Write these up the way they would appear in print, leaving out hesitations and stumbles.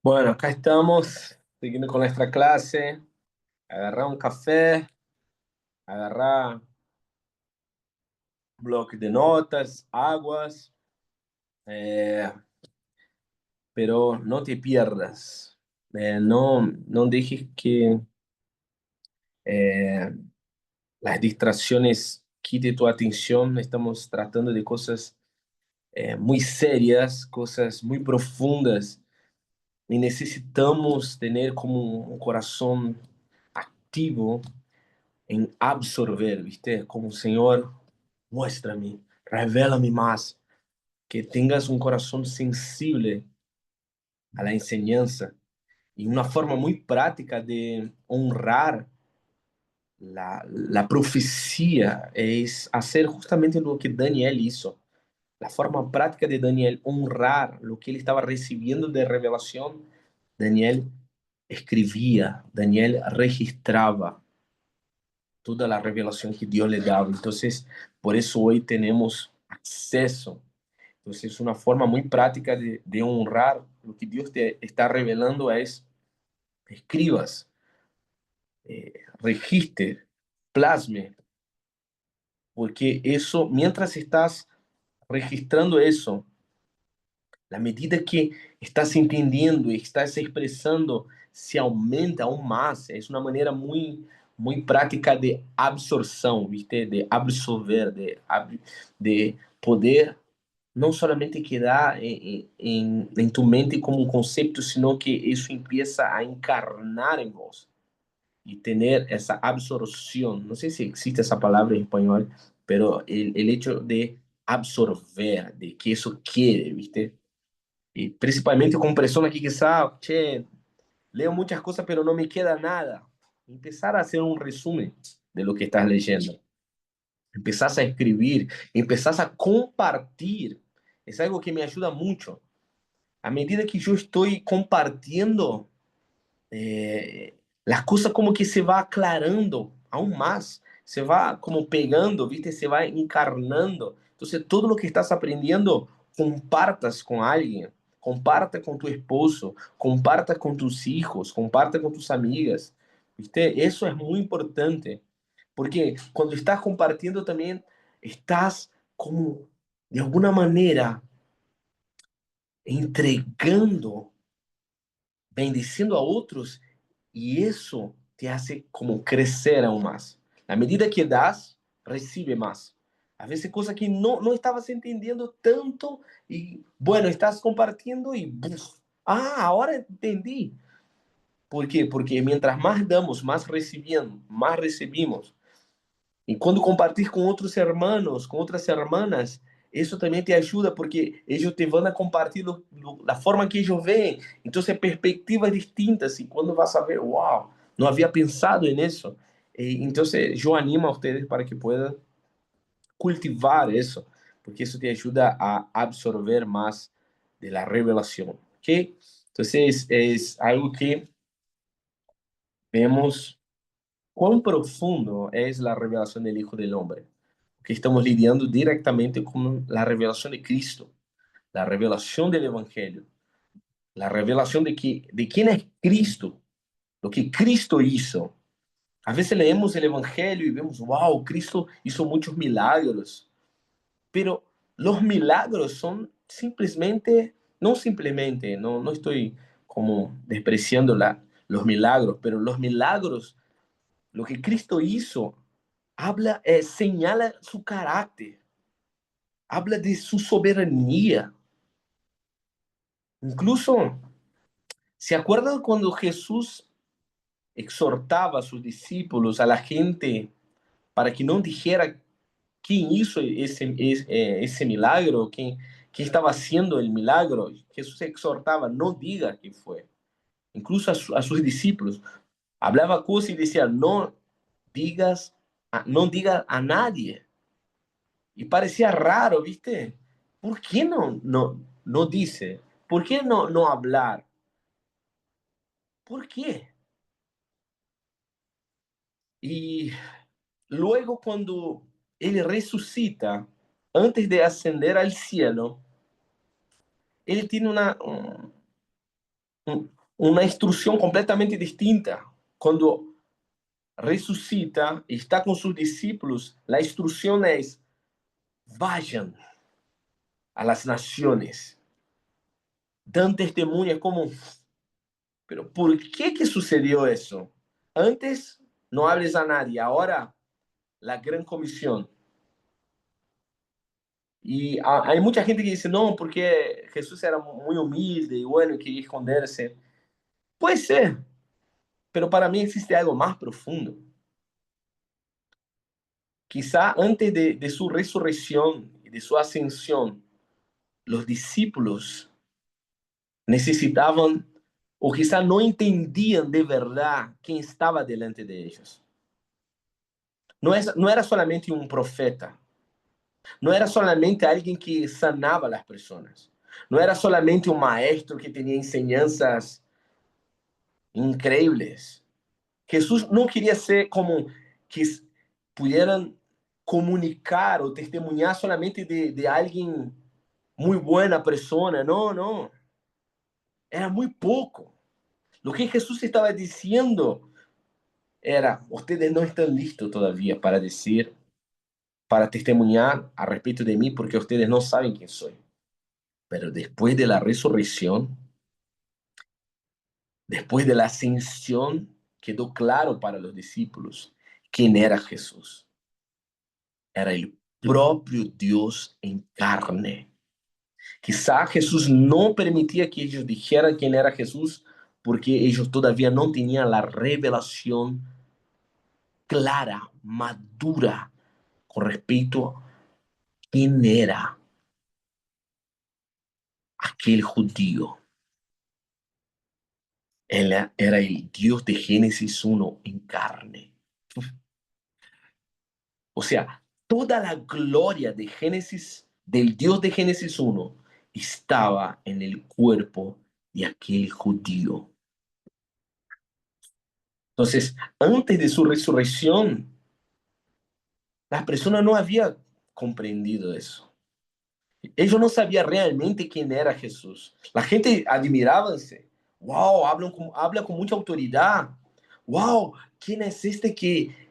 Bueno, acá estamos, siguiendo con nuestra clase. Agarrar un café, agarrar bloque de notas, aguas, eh, pero no te pierdas. No dejes que eh, las distracciones quiten tu atención. Estamos tratando de cosas muy serias, cosas muy profundas, y necesitamos tener como un corazón activo en absorber, ¿viste? Como Señor, muéstrame, revélame más, que tengas un corazón sensible a la enseñanza y una forma muy práctica de honrar la profecía es hacer justamente lo que Daniel hizo. La forma práctica de Daniel honrar lo que él estaba recibiendo de revelación, Daniel escribía, Daniel registraba toda la revelación que Dios le daba. Entonces, por eso hoy tenemos acceso. Entonces, una forma muy práctica de honrar lo que Dios te está revelando es escribas, registre, plasme, porque eso, mientras estás registrando eso, la medida que estás entendiendo y estás expresando, se aumenta aún más. Es una manera muy práctica de absorción, ¿viste? De absorber, de poder no solamente quedar en tu mente como un concepto, sino que eso empieza a encarnar en vos y tener esa absorción. No sé si existe esa palabra en español, pero el hecho de absorber, de que eso quiere, ¿viste? Y principalmente con personas que quizá, che, leo muchas cosas, pero no me queda nada. Empezar a hacer un resumen de lo que estás leyendo. Empezás a escribir, empezás a compartir. Es algo que me ayuda mucho. A medida que yo estoy compartiendo, las cosas como que se va aclarando aún más. Se va como pegando, ¿viste? Se va encarnando. Entonces, todo lo que estás aprendiendo, compartas con alguien. Comparta con tu esposo, comparta con tus hijos, comparta con tus amigas. ¿Viste? Eso es muy importante. Porque cuando estás compartiendo también, estás como, de alguna manera, entregando, bendiciendo a otros, y eso te hace como crecer aún más. A medida que das, recibe más. A veces cosas que no estabas entendiendo tanto y bueno, estás compartiendo y ¡buf! Ahora entendí. ¿Por qué? Porque mientras más damos, más recibiendo, más recibimos. Y cuando compartís con otros hermanos, con otras hermanas, eso también te ayuda porque ellos te van a compartir la forma que ellos ven. Entonces, perspectivas distintas. Y cuando vas a ver, wow, no había pensado en eso. Entonces, yo animo a ustedes para que puedan cultivar eso, porque eso te ayuda a absorber más de la revelación. ¿Ok? Entonces, es algo que vemos cuán profundo es la revelación del Hijo del Hombre, que estamos lidiando directamente con la revelación de Cristo, la revelación del Evangelio, la revelación de quién es Cristo, lo que Cristo hizo. A veces leemos el Evangelio y vemos, wow, Cristo hizo muchos milagros, pero los milagros son simplemente, no estoy como despreciando los milagros, pero los milagros, lo que Cristo hizo, habla, señala su carácter, habla de su soberanía. Incluso, ¿se acuerdan cuando Jesús exhortaba a sus discípulos, a la gente, para que no dijera quién hizo ese milagro, quién estaba haciendo el milagro? Jesús exhortaba, no diga quién fue. Incluso a sus discípulos. Hablaba cosas y decía, no diga a nadie. Y parecía raro, ¿viste? ¿Por qué no dice? ¿Por qué no hablar? ¿Por qué? Y luego cuando él resucita, antes de ascender al cielo, él tiene uma instrução completamente distinta. Quando ressuscita e está com seus discípulos, a instrução é: vayan a las naciones, dan testemunha como... Pero ¿por qué que sucedió eso? Antes no hables a nadie, ahora la gran comisión. Y hay mucha gente que dice, no, porque Jesús era muy humilde y bueno, quería esconderse. Puede ser, pero para mí existe algo más profundo. Quizá antes de su resurrección y de su ascensión, los discípulos necesitaban, o quizá no entendían de verdad quién estaba delante de ellos. No era solamente un profeta, no era solamente alguien que sanaba a las personas, no era solamente un maestro que tenía enseñanzas increíbles. Jesús no quería ser como que pudieran comunicar o testemunhar solamente de alguien muy buena persona. No, no. Era muy poco. Lo que Jesús estaba diciendo era: ustedes no están listos todavía para decir, para testemunhar a respecto de mí, porque ustedes no saben quién soy. Pero después de la resurrección, después de la ascensión, quedó claro para los discípulos quién era Jesús. Era el propio Dios en carne. Quizá Jesús no permitía que ellos dijeran quién era Jesús porque ellos todavía no tenían la revelación clara, madura, con respecto a quién era aquel judío. Él era el Dios de Génesis 1 en carne. O sea, toda la gloria de Génesis, del Dios de Génesis 1, estaba en el cuerpo de aquel judío. Entonces, antes de su resurrección, las personas no habían comprendido eso. Ellos no sabían realmente quién era Jesús. La gente admirábanse. Wow, habla con mucha autoridad. Wow, ¿quién es este que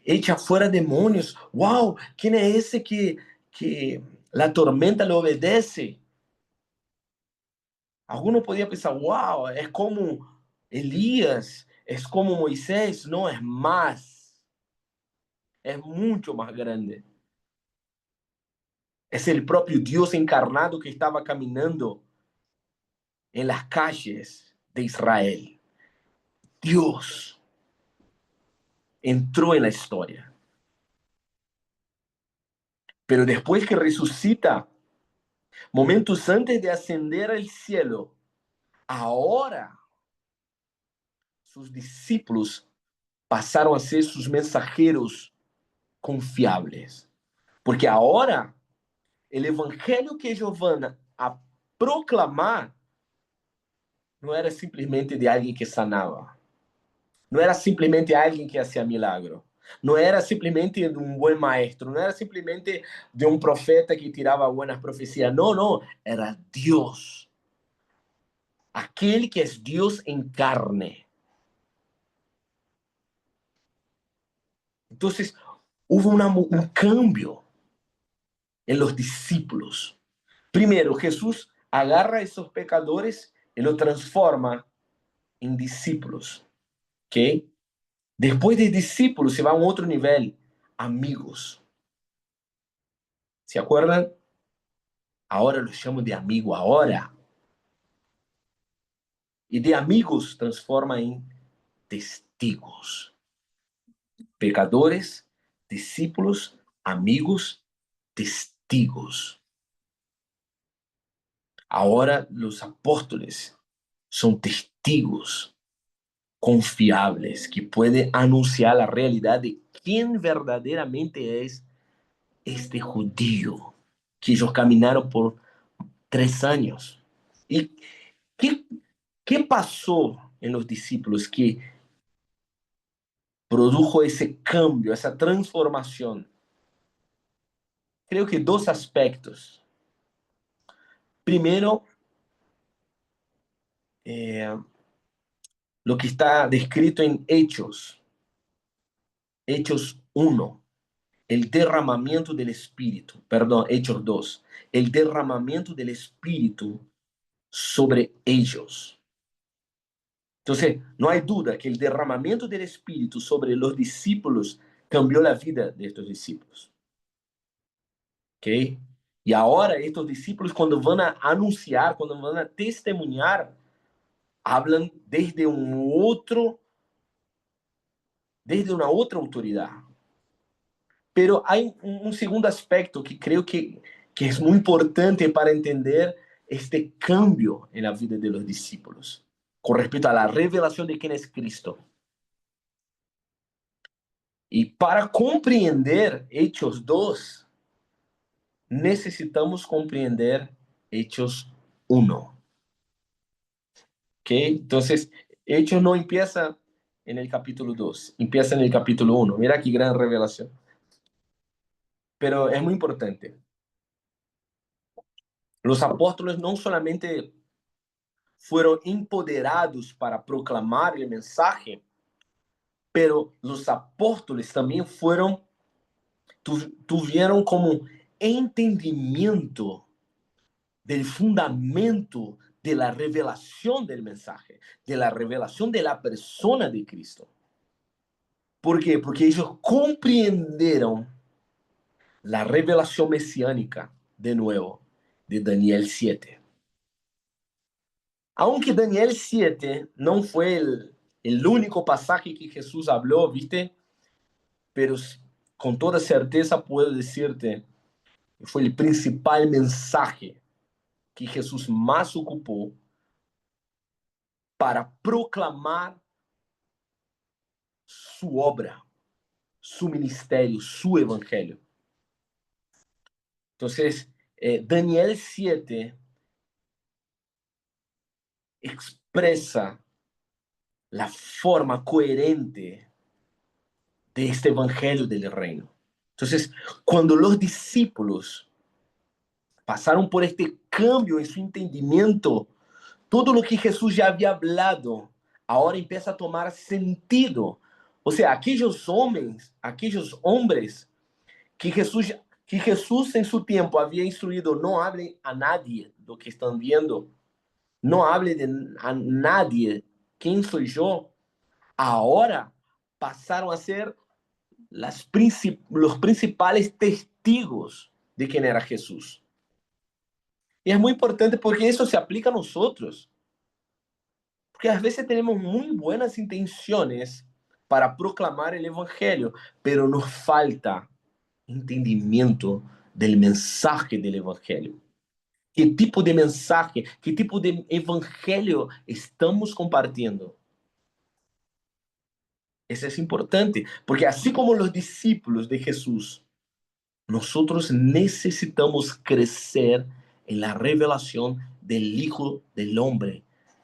echa fuera demonios? Wow, ¿quién es ese que la tormenta le obedece? Alguno podía pensar, wow, es como Elías, es como Moisés. No, es más, es mucho más grande. Es el propio Dios encarnado que estaba caminando en las calles de Israel. Dios entró en la historia. Pero después que resucita, momentos antes de ascender al cielo, ahora sus discípulos pasaron a ser sus mensajeros confiables. Porque ahora el evangelio que ellos van a proclamar no era simplesmente de alguien que sanaba. No era simplesmente alguien que hacía milagro. No era simplesmente de un buen maestro. No era simplemente de un profeta que tiraba buenas profecías. No, no. Era Dios. Aquel que es Dios en carne. Entonces, hubo un cambio en los discípulos. Primero, Jesús agarra a esos pecadores y los transforma en discípulos. ¿Ok? Después de discípulos se va a un otro nivel. Amigos. ¿Se acuerdan? Ahora los llamo de amigo, ahora. Y de amigos transforma en testigos. Pecadores, discípulos, amigos, testigos. Ahora los apóstoles son testigos confiables que pueden anunciar la realidad de quién verdaderamente es este judío que ellos caminaron por 3 años. ¿Y qué, qué pasó en los discípulos que produjo ese cambio, esa transformación? Creo que dos aspectos. Primero, eh, lo que está descrito en Hechos 1, el derramamiento del Espíritu, perdón, Hechos 2, el derramamiento del Espíritu sobre ellos. Entonces, no hay duda que el derramamiento del Espíritu sobre los discípulos cambió la vida de estos discípulos. ¿Ok? Y ahora estos discípulos cuando van a anunciar, cuando van a testemunhar, hablan desde una otra autoridad. Pero hay un segundo aspecto que creo que es muy importante para entender este cambio en la vida de los discípulos con respecto a la revelación de quién es Cristo. Y para compreender Hechos 2, necesitamos compreender Hechos 1. ¿Ok? Entonces, Hechos no empieza en el capítulo 2, empieza en el capítulo 1. Mira qué gran revelación. Pero es muy importante. Los apóstoles no solamente fueron empoderados para proclamar el mensaje, pero los apóstoles también tuvieron como entendimiento del fundamento de la revelación del mensaje, de la revelación de la persona de Cristo. ¿Por qué? Porque ellos comprendieron la revelación mesiánica, de nuevo, de Daniel 7. Aunque Daniel 7 no fue el único pasaje que Jesús habló, ¿viste? Pero con toda certeza puedo decirte que fue el principal mensaje que Jesús más ocupó para proclamar su obra, su ministerio, su evangelio. Entonces, Daniel 7 expresa la forma coherente de este evangelio del reino. Entonces, cuando los discípulos pasaron por este cambio en su entendimiento, todo lo que Jesús ya había hablado ahora empieza a tomar sentido. O sea, aquellos hombres que Jesús en su tiempo había instruido, no hable a nadie lo que están viendo, no hable a nadie quién soy yo, ahora pasaron a ser los principales testigos de quién era Jesús. Y es muy importante porque eso se aplica a nosotros. Porque a veces tenemos muy buenas intenciones para proclamar el Evangelio, pero nos falta entendimiento del mensaje del Evangelio. ¿Qué tipo de mensaje, qué tipo de Evangelio estamos compartiendo? Eso es importante, porque así como los discípulos de Jesús, nosotros necesitamos crecer en la revelación del Hijo del Hombre,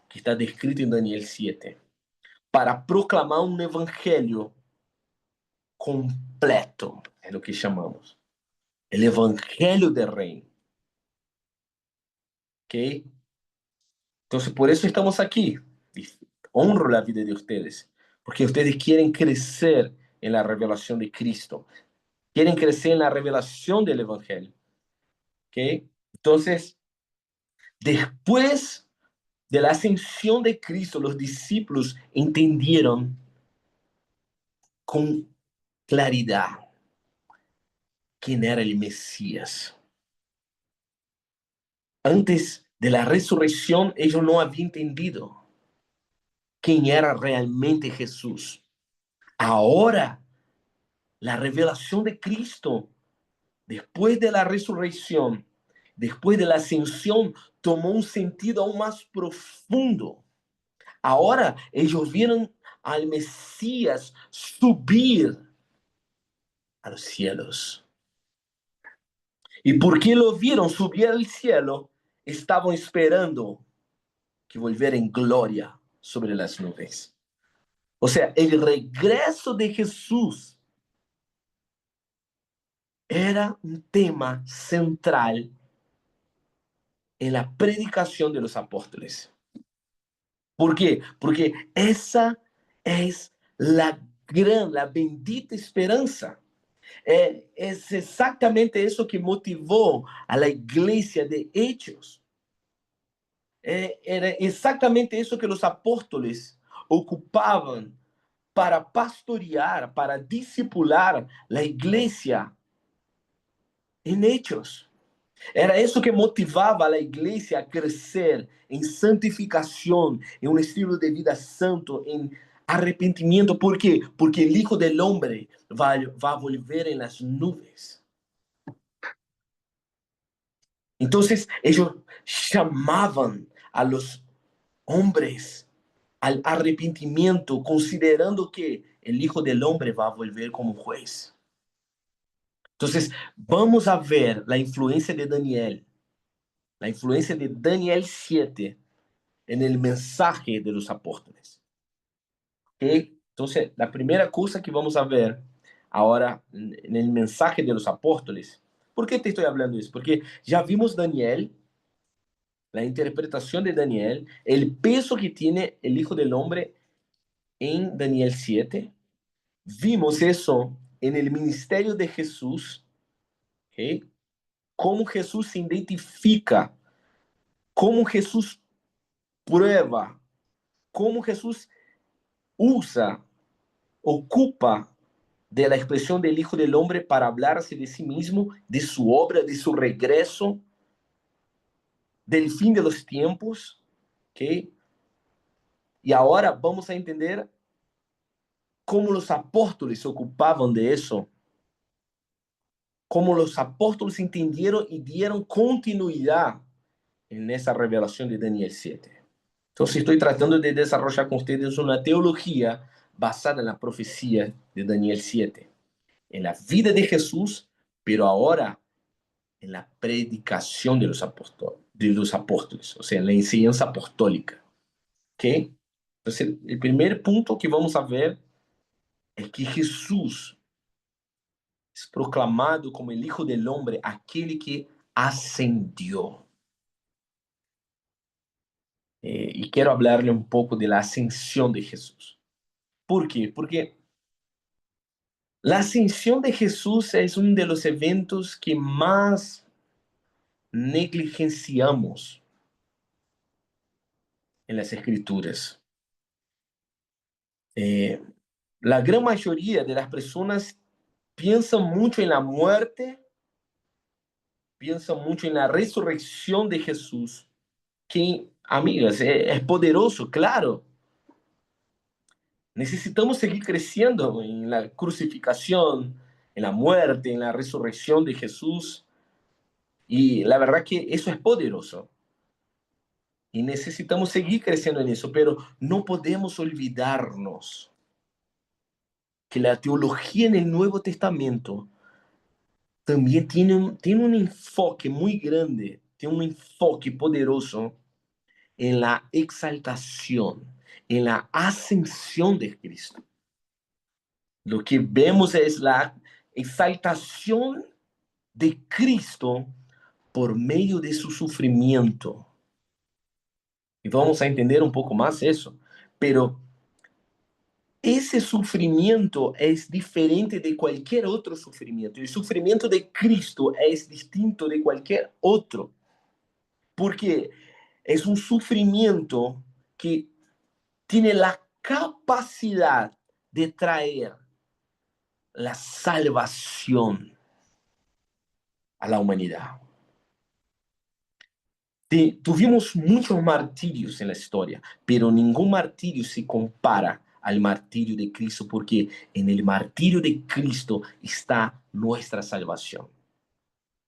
que está descrito en Daniel 7, para proclamar un evangelio completo, es lo que llamamos, el evangelio del reino. ¿Ok? Entonces, por eso estamos aquí. Honro la vida de ustedes, porque ustedes quieren crecer en la revelación de Cristo, quieren crecer en la revelación del evangelio. ¿Ok? Entonces, después de la ascensión de Cristo, los discípulos entendieron con claridad quién era el Mesías. Antes de la resurrección, ellos no habían entendido quién era realmente Jesús. Ahora, la revelación de Cristo, después de la resurrección, después de la ascensión, tomó un sentido aún más profundo. Ahora ellos vieron al Mesías subir a los cielos. Y porque lo vieron subir al cielo, estaban esperando que volviera en gloria sobre las nubes. O sea, el regreso de Jesús era un tema central en la predicación de los apóstoles. ¿Por qué? Porque esa es la bendita esperanza. Es exactamente eso que motivó a la iglesia de Hechos. Era exatamente isso que os apóstoles ocupavam para pastorear, para discipular a igreja em Hechos. Era isso que motivava a igreja a crescer em santificação, em um estilo de vida santo, em arrependimento. ¿Por quê? Porque o Hijo del Hombre vai volver em las nubes. Então, eles chamavam a los hombres al arrepentimiento, considerando que el Hijo del Hombre va a volver como juez. Entonces, vamos a ver la influencia de Daniel 7 en el mensaje de los apóstoles. ¿Okay? Entonces, la primera cosa que vamos a ver ahora en el mensaje de los apóstoles, ¿por qué te estoy hablando de eso? Porque ya vimos Daniel, la interpretación de Daniel, el peso que tiene el Hijo del Hombre en Daniel 7. Vimos eso en el ministerio de Jesús, ¿okay? Cómo Jesús se identifica, cómo Jesús prueba, cómo Jesús usa, ocupa de la expresión del Hijo del Hombre para hablarse de sí mismo, de su obra, de su regreso, del fin de los tiempos, ¿okay? Y ahora vamos a entender cómo los apóstoles se ocupaban de eso, cómo los apóstoles entendieron y dieron continuidad en esa revelación de Daniel 7. Entonces estoy tratando de desarrollar con ustedes una teología basada en la profecía de Daniel 7, en la vida de Jesús, pero ahora en la predicación de los apóstoles, o sea, en la enseñanza apostólica. ¿Okay? Entonces, el primer punto que vamos a ver es que Jesús es proclamado como el Hijo del Hombre, aquel que ascendió. Y quiero hablarle un poco de la ascensión de Jesús. ¿Por qué? Porque la ascensión de Jesús es uno de los eventos que más negligenciamos en las escrituras. Eh, la gran mayoría de las personas piensan mucho en la muerte, piensan mucho en la resurrección de Jesús, que, amigas, es poderoso, claro. Necesitamos seguir creciendo en la crucificación, en la muerte, en la resurrección de Jesús. Y la verdad que eso es poderoso. Y necesitamos seguir creciendo en eso, pero no podemos olvidarnos que la teología en el Nuevo Testamento también tiene un enfoque muy grande, tiene un enfoque poderoso en la exaltación, en la ascensión de Cristo. Lo que vemos es la exaltación de Cristo por medio de su sufrimiento. Y vamos a entender un poco más eso. Pero ese sufrimiento es diferente de cualquier otro sufrimiento. El sufrimiento de Cristo es distinto de cualquier otro. Porque es un sufrimiento que tiene la capacidad de traer la salvación a la humanidad. Tuvimos muchos martirios en la historia, pero ningún martirio se compara al martirio de Cristo, porque en el martirio de Cristo está nuestra salvación.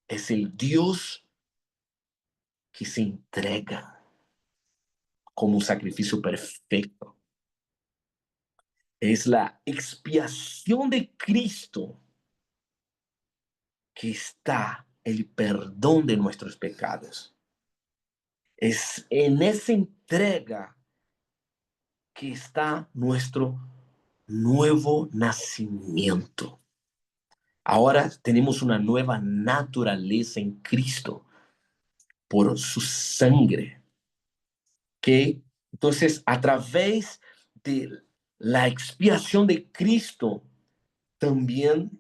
Es el Dios que se entrega como un sacrificio perfecto. Es la expiación de Cristo que está el perdón de nuestros pecados. Es en esa entrega que está nuestro nuevo nacimiento. Ahora tenemos una nueva naturaleza en Cristo por su sangre. ¿Okay? Entonces, a través de la expiación de Cristo, también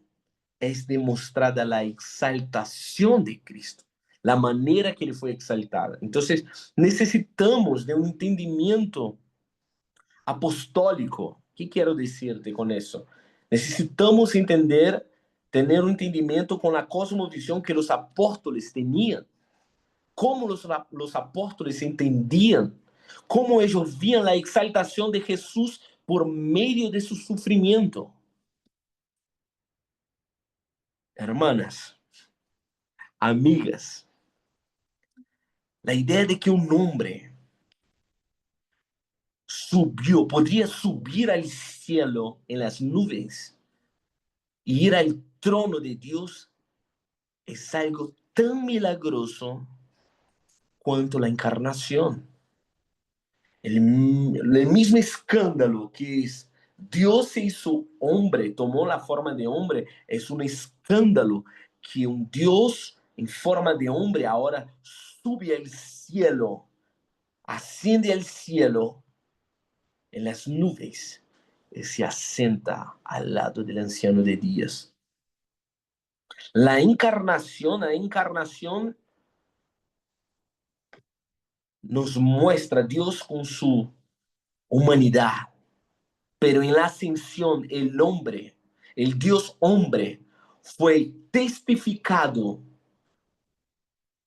es demostrada la exaltación de Cristo, la manera que ele foi exaltada. Então, necessitamos de um entendimento apostólico. O que quero dizer-te com isso? Necessitamos entender, ter um entendimento com a cosmovisão que os apóstolos tinham, como os apóstolos entendiam, como eles viam a exaltação de Jesus por meio de seu sofrimento. Hermanas, amigas, a ideia de que um homem subiu, podia subir ao cielo em las nuvens e ir ao trono de Deus é algo tão milagroso quanto a encarnação. El mismo escándalo que es Dios se hizo hombre, tomó la forma de hombre, es un escándalo que un Dios en forma de hombre ahora sube al cielo, asciende al cielo en las nubes y se asienta al lado del anciano de días. La encarnación nos muestra a Dios con su humanidad. Pero en la ascensión, el hombre, el Dios hombre, fue testificado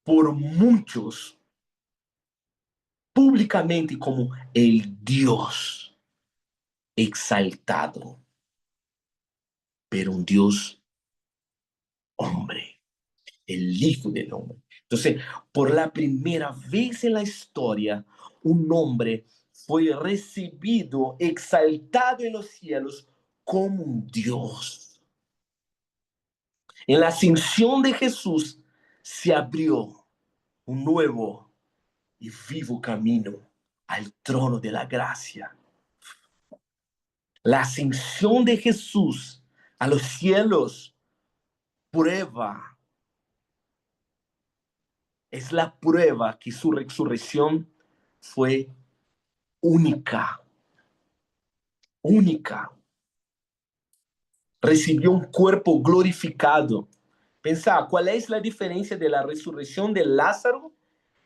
por muchos públicamente como el Dios exaltado, pero un Dios hombre, el Hijo del Hombre. Entonces, por la primera vez en la historia, un hombre fue recibido, exaltado en los cielos como un Dios. En la ascensión de Jesús se abrió un nuevo y vivo camino al trono de la gracia. La ascensión de Jesús a los cielos prueba, es la prueba que su resurrección fue única, única. Recibió un cuerpo glorificado. Pensá, ¿cuál es la diferencia de la resurrección de Lázaro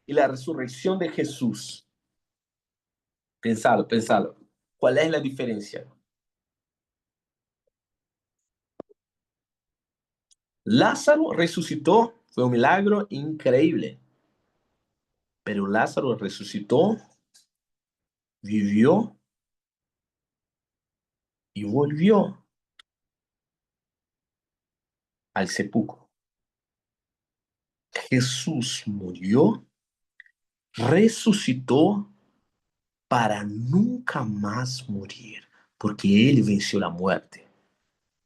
y la resurrección de Jesús? Pensalo, pensalo. ¿Cuál es la diferencia? Lázaro resucitó, fue un milagro increíble. Pero Lázaro resucitó, vivió y volvió al sepulcro. Jesús murió, resucitó para nunca más morir, porque él venció la muerte.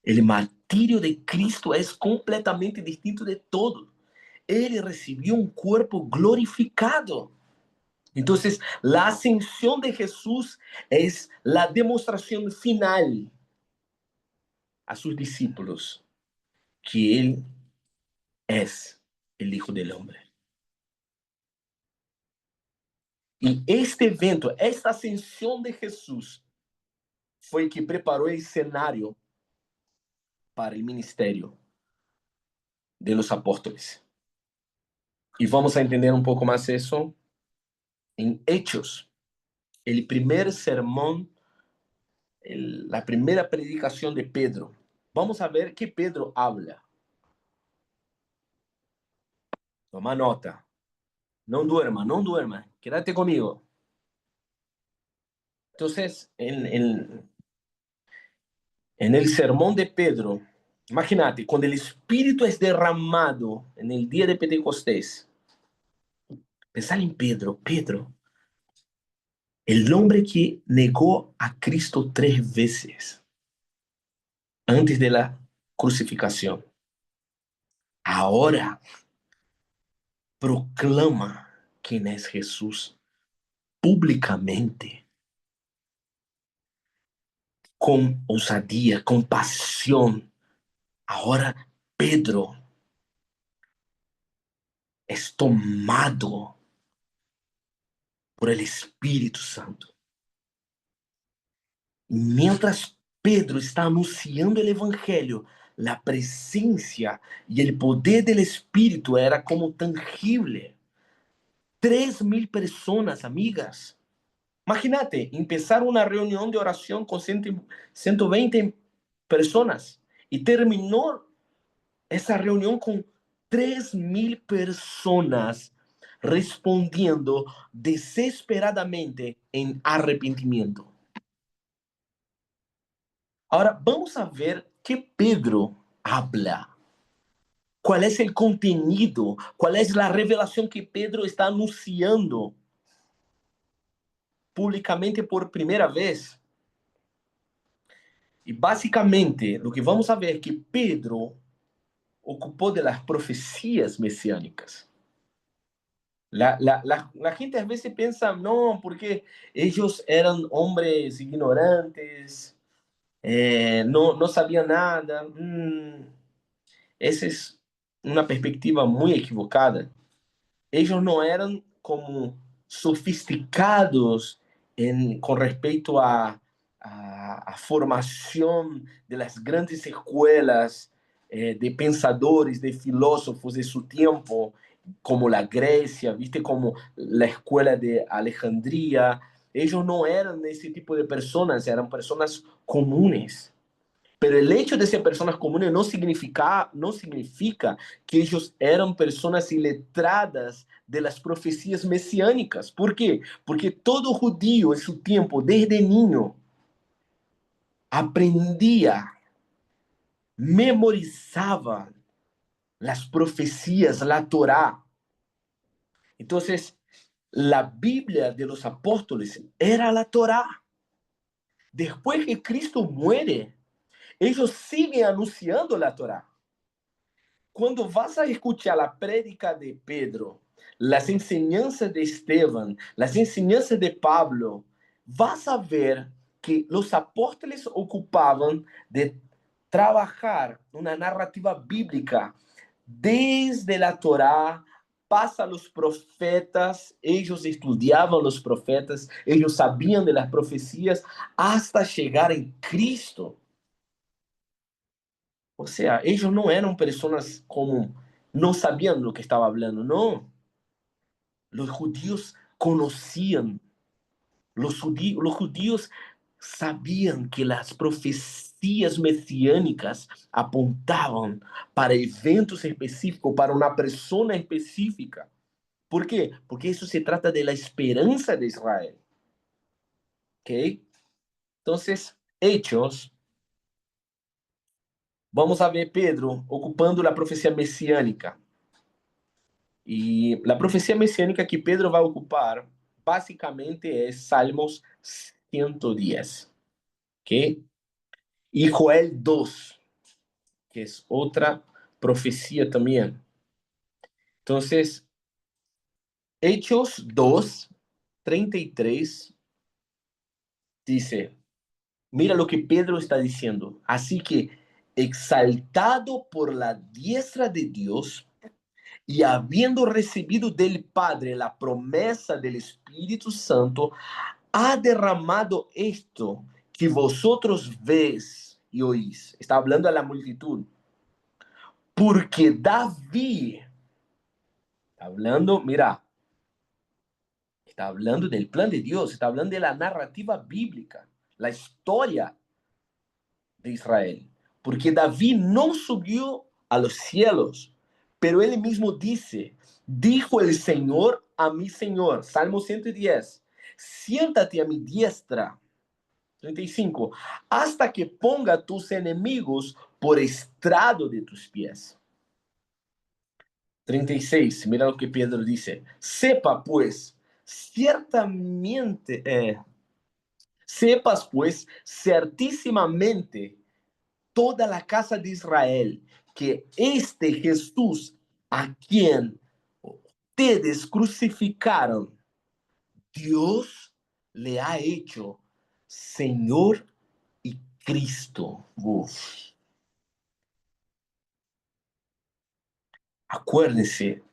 El martirio de Cristo es completamente distinto de todo. Él recibió un cuerpo glorificado. Entonces, la ascensión de Jesús es la demostración final a sus discípulos que Él es el Hijo del Hombre. Y este evento, esta ascensión de Jesús, fue que preparó el escenario para el ministerio de los apóstoles. Y vamos a entender un poco más eso en Hechos, el primer sermón, la primera predicación de Pedro. Vamos a ver qué Pedro habla. Toma nota. No duerma, no duerma. Quédate conmigo. Entonces, en el sermón de Pedro, imagínate, cuando el Espíritu es derramado en el día de Pentecostés, pensar en Pedro, Pedro, el hombre que negó a Cristo 3 veces antes de la crucificación, ahora proclama quién es Jesús públicamente, con osadía, con pasión. Ahora Pedro es tomado por el Espíritu Santo. Mientras Pedro está anunciando el Evangelio, la presencia y el poder del Espíritu era como tangible. 3.000 personas, amigas. Imagínate, empezar una reunión de oración con 120 personas y terminó esa reunión con 3.000 personas respondiendo desesperadamente en arrepentimiento. Ahora vamos a ver qué Pedro habla. ¿Cuál es el contenido? ¿Cuál es la revelación que Pedro está anunciando públicamente por primera vez? Y básicamente lo que vamos a ver es que Pedro ocupó de las profecías mesiánicas. La gente a veces piensa, no, porque ellos eran hombres ignorantes, no sabían nada. Esa es una perspectiva muy equivocada. Ellos no eran como sofisticados con respecto a formación de las grandes escuelas de pensadores, de filósofos de su tiempo, como la Grecia, ¿viste? Como la escuela de Alejandría. Ellos no eran ese tipo de personas, eran personas comunes. Pero el hecho de ser personas comunes no significa que ellos eran personas iletradas de las profecías mesiánicas. ¿Por qué? Porque todo judío en su tiempo, desde niño, aprendía, memorizaba las profecías, la Torá. Entonces, la Biblia de los apóstoles era la Torá. Después que Cristo muere, ellos siguen anunciando la Torá. Cuando vas a escuchar la prédica de Pedro, las enseñanzas de Esteban, las enseñanzas de Pablo, vas a ver que los apóstoles ocupaban de trabajar una narrativa bíblica desde la Torá, pasa a los profetas, ellos estudiaban los profetas, ellos sabían de las profecías hasta llegar en Cristo. O sea, ellos no eran personas como no sabían lo que estaba hablando, no. Los judíos conocían, los judíos sabían que las profecías mesiánicas apuntaban para eventos específicos, para una persona específica. ¿Por qué? Porque eso se trata de la esperanza de Israel. ¿Ok? Entonces, Hechos, vamos a ver Pedro ocupando la profecía mesiánica. Y la profecía mesiánica que Pedro va a ocupar básicamente es Salmos 110, ¿ok? Y Joel 2, que es otra profecía también. Entonces, Hechos 2:33 dice, mira lo que Pedro está diciendo. Así que, exaltado por la diestra de Dios, y habiendo recibido del Padre la promesa del Espíritu Santo, ha derramado esto que vosotros ves y oís. Está hablando a la multitud. Porque David, está hablando, mira, está hablando del plan de Dios, está hablando de la narrativa bíblica, la historia de Israel. Porque David no subió a los cielos, pero él mismo dice, dijo el Señor a mi Señor, Salmo 110, siéntate a mi diestra 35, hasta que ponga tus enemigos por estrado de tus pies. 36, mira lo que Pedro dice. Sepa pues, ciertamente, sepas pues, certísimamente, toda la casa de Israel, que este Jesús, a quien ustedes crucificaron, Dios le ha hecho Señor y Cristo. Uf. Acuérdense,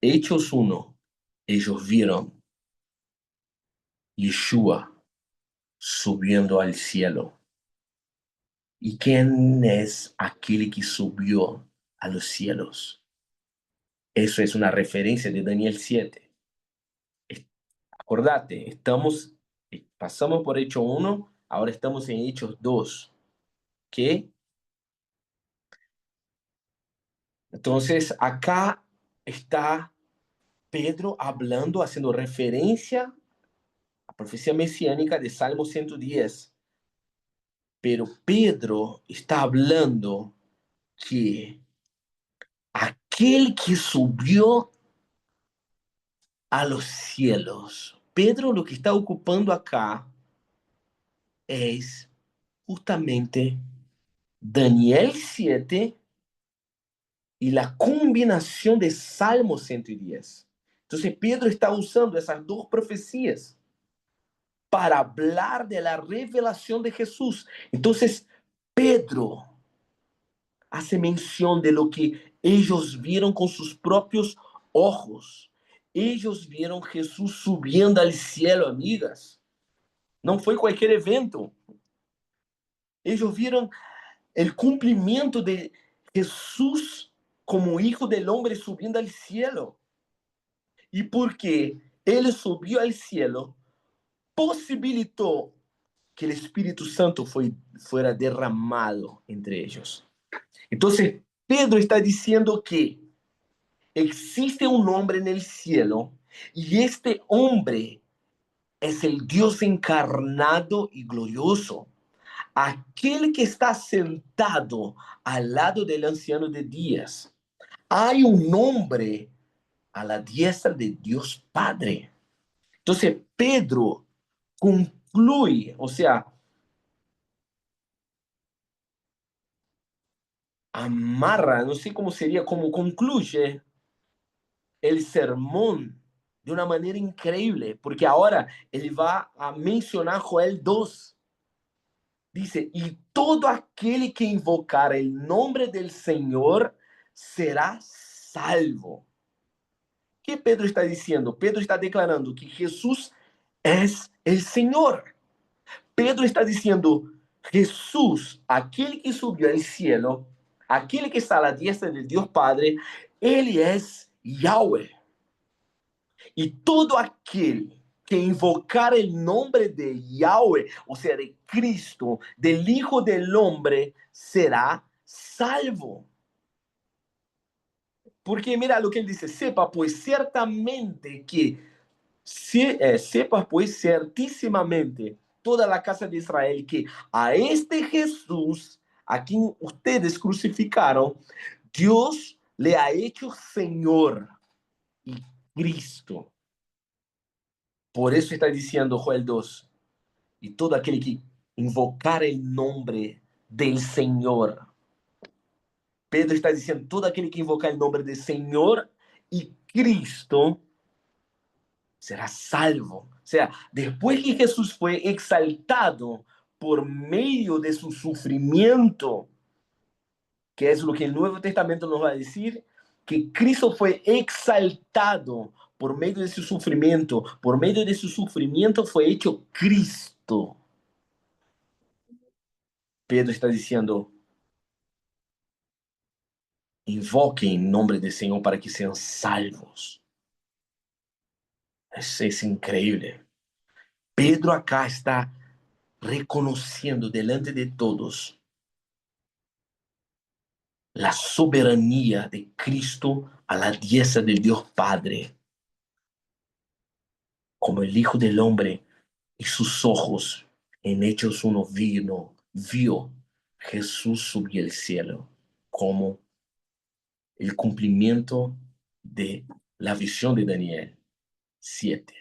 Hechos 1, ellos vieron Yeshua subiendo al cielo. ¿Y quién es aquel que subió a los cielos? Eso es una referencia de Daniel 7. Acordate, pasamos por Hechos 1, ahora estamos en Hechos 2. ¿Qué? Entonces, acá está Pedro hablando, haciendo referencia a profecía mesiánica de Salmo 110. Pero Pedro está hablando que aquel que subió a los cielos, Pedro lo que está ocupando acá es justamente Daniel 7 y la combinación de Salmo 110. Entonces Pedro está usando esas dos profecías para hablar de la revelación de Jesús. Entonces Pedro hace mención de lo que ellos vieron con sus propios ojos. Ellos vieron Jesús subiendo al cielo, amigas. No fue cualquier evento. Ellos vieron el cumplimiento de Jesús como hijo del hombre subiendo al cielo. Y porque él subió al cielo, posibilitó que el Espíritu Santo fuera derramado entre ellos. Entonces, Pedro está diciendo que existe un hombre en el cielo y este hombre es el Dios encarnado y glorioso, aquel que está sentado al lado del anciano de días. Hay un hombre a la diestra de Dios Padre. Entonces Pedro concluye, o sea, amarra, no sé cómo sería, como concluye el sermón de una manera increíble, porque ahora él va a mencionar Joel 2. Dice, y todo aquel que invocar el nombre del Señor será salvo. ¿Qué Pedro está diciendo? Pedro está declarando que Jesús es el Señor. Pedro está diciendo, Jesús, aquel que subió al cielo, aquel que está a la diestra del Dios Padre, Él es Yahweh. Y todo aquel que invocar el nombre de Yahweh, o sea, de Cristo, del Hijo del Hombre, será salvo. Porque mira lo que él dice, sepa pues ciertamente que, sepa pues certísimamente toda la casa de Israel que a este Jesús, a quien ustedes crucificaron, Dios le ha hecho Señor y Cristo. Por eso está diciendo Joel 2, y todo aquel que invocar el nombre del Señor. Pedro está diciendo, todo aquel que invocar el nombre del Señor y Cristo será salvo. O sea, después que Jesús fue exaltado por medio de su sufrimiento, que es lo que el Nuevo Testamento nos va a decir, que Cristo fue exaltado por medio de su sufrimiento. Por medio de su sufrimiento fue hecho Cristo. Pedro está diciendo, invoquem em nome do Senhor para que sejam salvos. Es increíble. Pedro acá está reconociendo delante de todos la soberanía de Cristo a la diestra de Dios Padre, como el Hijo del Hombre, y sus ojos en Hechos 1 vio Jesús subir al cielo como el cumplimiento de la visión de Daniel 7.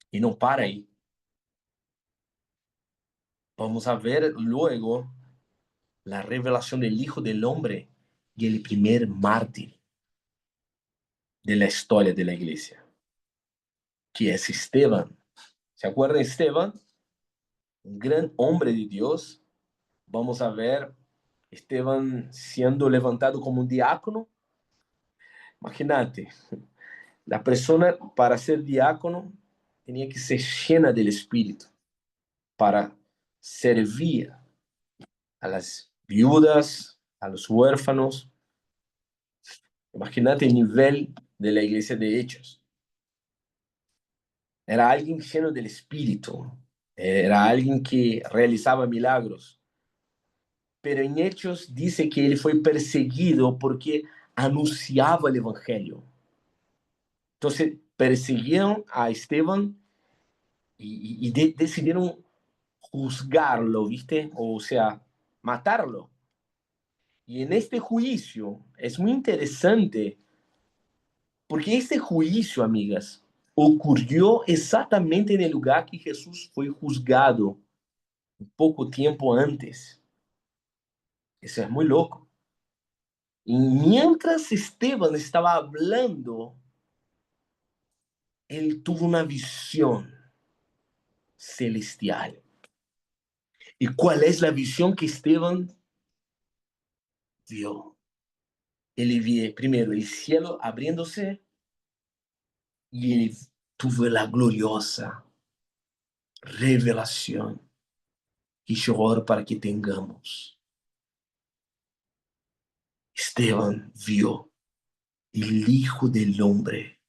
Y no para ahí. Vamos a ver luego la revelación del Hijo del Hombre y el primer mártir de la historia de la iglesia, que es Esteban. ¿Se acuerdan de Esteban? Un gran hombre de Dios. Vamos a ver Esteban siendo levantado como un diácono. Imagínate, la persona para ser diácono tenía que ser llena del Espíritu para servir a las viudas, a los huérfanos. Imagínate el nivel de la iglesia de Hechos. Era alguien lleno del Espíritu, era alguien que realizaba milagros. Pero en Hechos dice que él fue perseguido porque anunciaba el Evangelio. Entonces persiguieron a Esteban y decidieron juzgarlo, ¿viste? O sea, matarlo. Y en este juicio es muy interesante porque este juicio, amigas, ocurrió exactamente en el lugar que Jesús fue juzgado un poco tiempo antes. Eso es muy loco. Y mientras Esteban estaba hablando, él tuvo una visión celestial. ¿Y cuál es la visión que Esteban vio? Él vio primero el cielo abriéndose y él tuvo la gloriosa revelación que yo oro para que tengamos. Esteban vio el Hijo del Hombre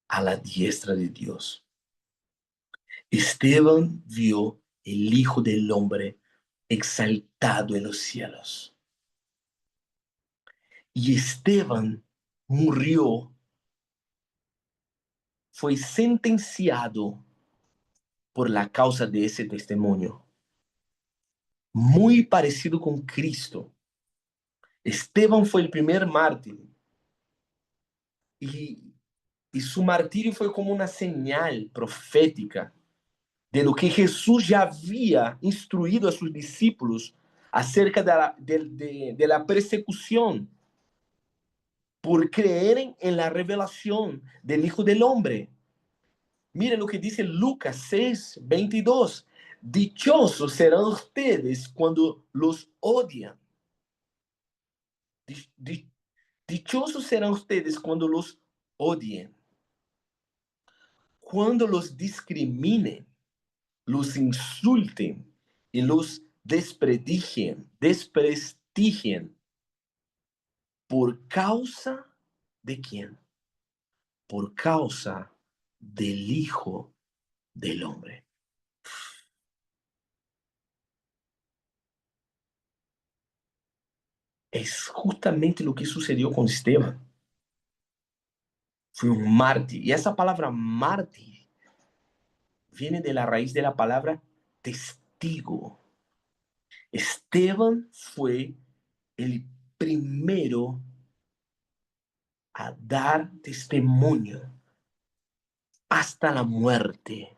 a la diestra de Dios. Esteban vio el Hijo del Hombre exaltado en los cielos. Y Esteban murió, fue sentenciado por la causa de ese testimonio. Muy parecido con Cristo. Esteban fue el primer mártir y, y su martirio fue como una señal profética de lo que Jesús ya había instruido a sus discípulos acerca de la persecución por creer en la revelación del Hijo del Hombre. Miren lo que dice Lucas 6:22. Dichosos serán ustedes cuando los odian. Dichosos serán ustedes cuando los odien, cuando los discriminen, los insulten y los desprestigien. ¿Por causa de quién? Por causa del Hijo del Hombre. Es justamente lo que sucedió con Esteban. Fue un mártir. Y esa palabra mártir viene de la raíz de la palabra testigo. Esteban fue el primero a dar testimonio hasta la muerte.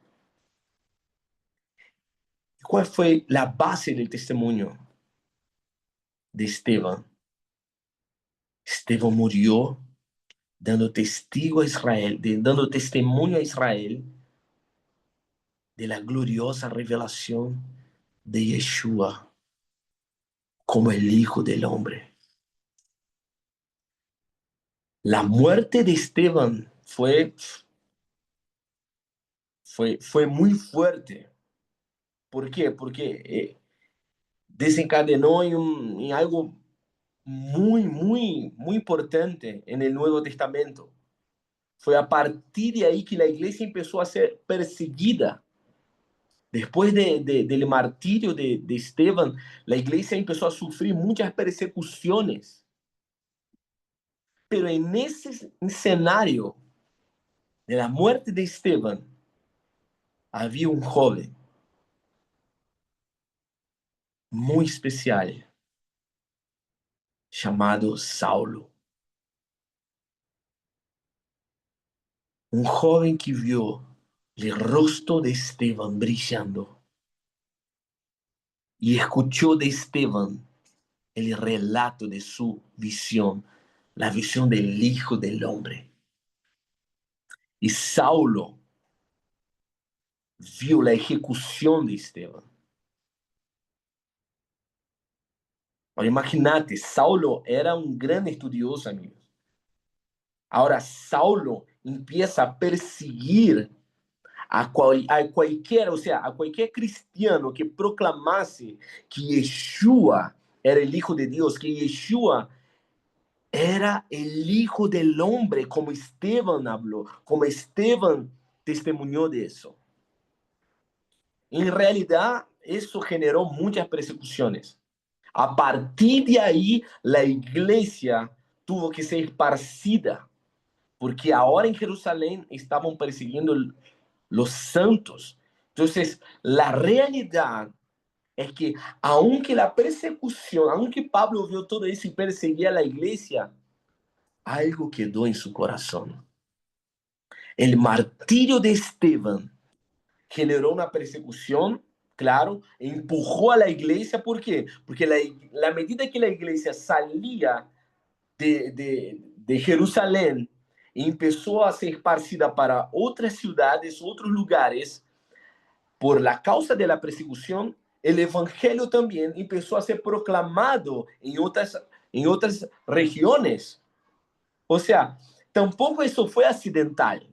¿Cuál fue la base del testimonio de Esteban? Esteban murió dando testigo a Israel, dando testimonio a Israel de la gloriosa revelación de Yeshua como el Hijo del Hombre. La muerte de Esteban fue muy fuerte. ¿Por qué? Porque desencadenó en algo muy importante en el Nuevo Testamento. Fue a partir de ahí que la iglesia empezó a ser perseguida. Después del martirio de Esteban, la iglesia empezó a sufrir muchas persecuciones. Pero en ese escenario de la muerte de Esteban, había un joven muy especial llamado Saulo. Un joven que vio el rostro de Esteban brillando y escuchó de Esteban el relato de su visión, la visión del Hijo del Hombre. Y Saulo vio la ejecución de Esteban. Ahora imagínate, Saulo era un gran estudioso, amigos. Ahora, Saulo empieza a perseguir a cualquiera, o sea, a cualquier cristiano que proclamase que Yeshua era el Hijo de Dios, que Yeshua era el Hijo del Hombre, como Esteban habló, como Esteban testimonió de eso. En realidad, eso generó muchas persecuciones. A partir de ahí, la iglesia tuvo que ser esparcida, porque ahora en Jerusalén estaban persiguiendo los santos. Entonces, la realidad es que, aunque la persecución, aunque Pablo vio todo eso y perseguía a la iglesia, algo quedó en su corazón. El martirio de Esteban generó una persecución, claro, empujó a la iglesia. ¿Por qué? Porque la medida que la iglesia salía de Jerusalén y empezó a ser esparcida para otras ciudades, otros lugares, por la causa de la persecución, el evangelio también empezó a ser proclamado en otras regiones. O sea, tampoco eso fue accidental,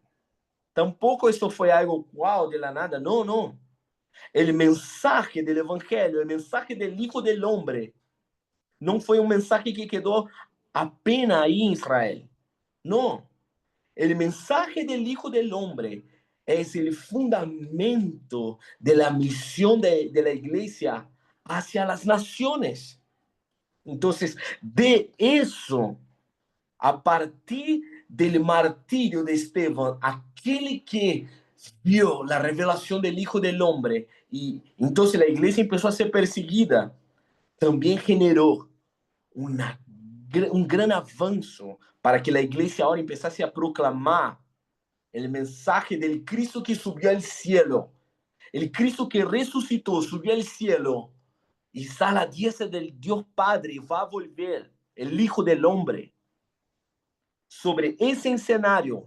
tampoco eso fue algo wow de la nada, no, no. El mensaje del evangelio, el mensaje del Hijo del Hombre, no fue un mensaje que quedó apenas ahí en Israel. No, el mensaje del Hijo del Hombre es el fundamento de la misión de la iglesia hacia las naciones. Entonces, de eso, a partir del martirio de Esteban, aquel que vio la revelación del Hijo del Hombre, y entonces la iglesia empezó a ser perseguida, también generó una, un gran avanzo para que la iglesia ahora empezase a proclamar el mensaje del Cristo que subió al cielo, el Cristo que resucitó, subió al cielo y está a la diestra del Dios Padre, va a volver, el Hijo del Hombre. Sobre ese escenario,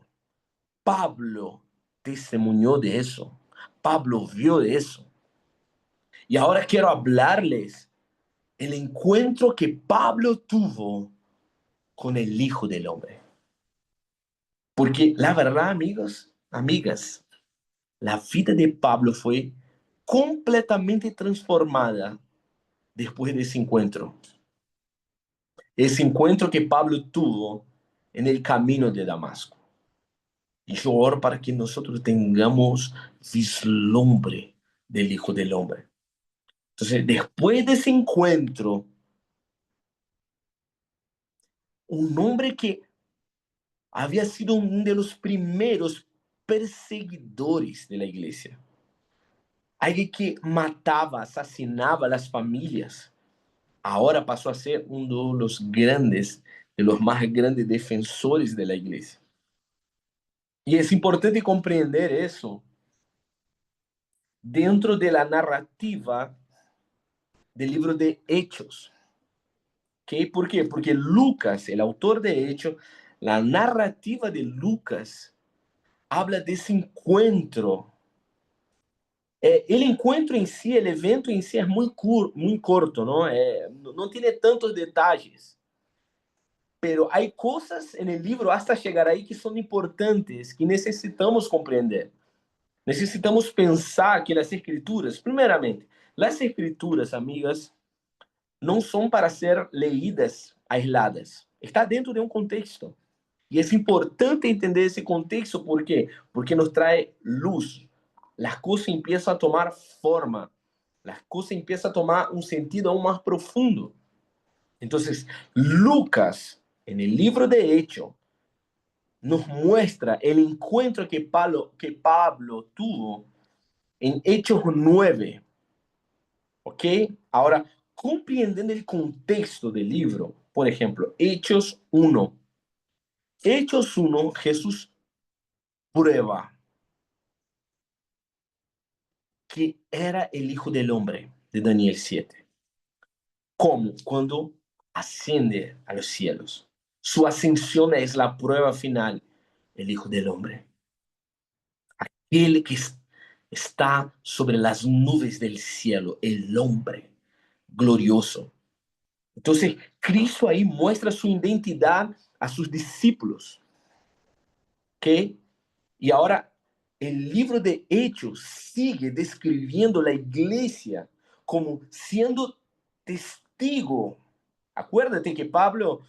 Pablo testimonió de eso, Pablo vio de eso. Y ahora quiero hablarles el encuentro que Pablo tuvo con el Hijo del Hombre. Porque la verdad, amigos, amigas, la vida de Pablo fue completamente transformada después de ese encuentro. Ese encuentro que Pablo tuvo en el camino de Damasco. Y yo oro para que nosotros tengamos vislumbre del Hijo del Hombre. Entonces, después de ese encuentro, un hombre que había sido uno de los primeros perseguidores de la iglesia, alguien que mataba, asesinaba a las familias, ahora pasó a ser uno de los más grandes defensores de la iglesia. Y es importante comprender eso dentro de la narrativa del libro de Hechos. ¿Okay? ¿Por qué? Porque Lucas, el autor de Hechos, la narrativa de Lucas habla de ese encuentro. El encuentro en sí, el evento en sí es muy corto, ¿no? No tiene tantos detalles. Pero hay cosas en el libro hasta llegar ahí que son importantes, que necesitamos comprender. Necesitamos pensar que las escrituras, primeramente, las escrituras, amigas, no son para ser leídas aisladas. Está dentro de un contexto. Y es importante entender ese contexto. ¿Por qué? Porque nos trae luz. Las cosas empiezan a tomar forma. Las cosas empiezan a tomar un sentido aún más profundo. Entonces, Lucas, en el libro de Hechos, nos muestra el encuentro que Pablo tuvo en Hechos 9. ¿Ok? Ahora, comprendiendo el contexto del libro, por ejemplo, Hechos 1. Hechos 1, Jesús prueba que era el Hijo del Hombre de Daniel 7. ¿Cómo? Cuando asciende a los cielos. Su ascensión es la prueba final, el Hijo del Hombre. Aquel que está sobre las nubes del cielo, el hombre glorioso. Entonces, Cristo ahí muestra su identidad a sus discípulos. ¿Ok? Y ahora el libro de Hechos sigue describiendo la iglesia como siendo testigo. Acuérdate que Pablo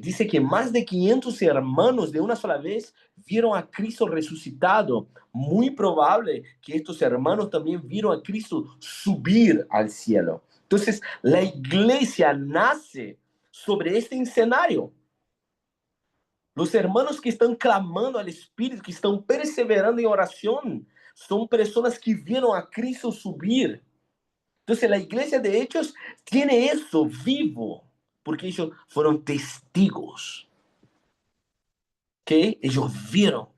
dice que más de 500 hermanos de una sola vez vieron a Cristo resucitado. Muy probable que estos hermanos también vieron a Cristo subir al cielo. Entonces, la iglesia nace sobre este escenario. Los hermanos que están clamando al Espíritu, que están perseverando en oración, son personas que vieron a Cristo subir. Entonces la iglesia de Hechos tiene eso vivo, porque ellos fueron testigos, que ellos vieron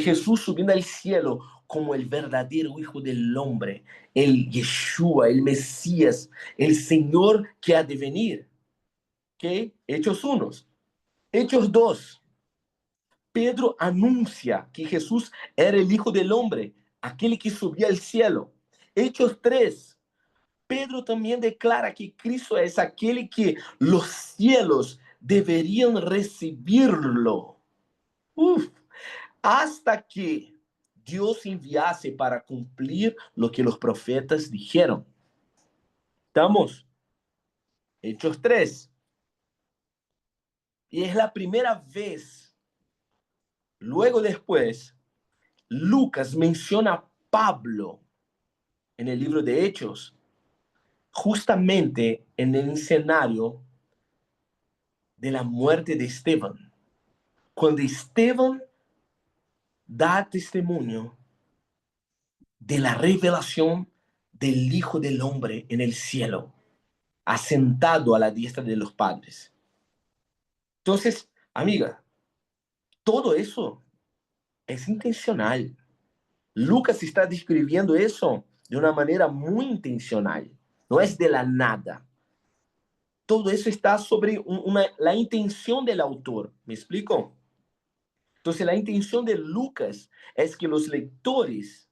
Jesús subiendo al cielo como el verdadero Hijo del Hombre, el Yeshua, el Mesías, el Señor que ha de venir. Hechos 1. Hechos 2. Pedro anuncia que Jesús era el Hijo del Hombre, aquel que subía al cielo. Hechos 3. Pedro también declara que Cristo es aquel que los cielos deberían recibirlo. Hasta que Dios enviase para cumplir lo que los profetas dijeron. ¿Estamos? Hechos 3. Y es la primera vez. Luego después, Lucas menciona a Pablo en el libro de Hechos, justamente en el escenario de la muerte de Esteban. Cuando Esteban da testimonio de la revelación del Hijo del Hombre en el cielo, asentado a la diestra de los padres. Entonces, amiga, todo eso es intencional. Lucas está describiendo eso de una manera muy intencional. No es de la nada. Todo eso está sobre la intención del autor. ¿Me explico? Entonces, la intención de Lucas es que los lectores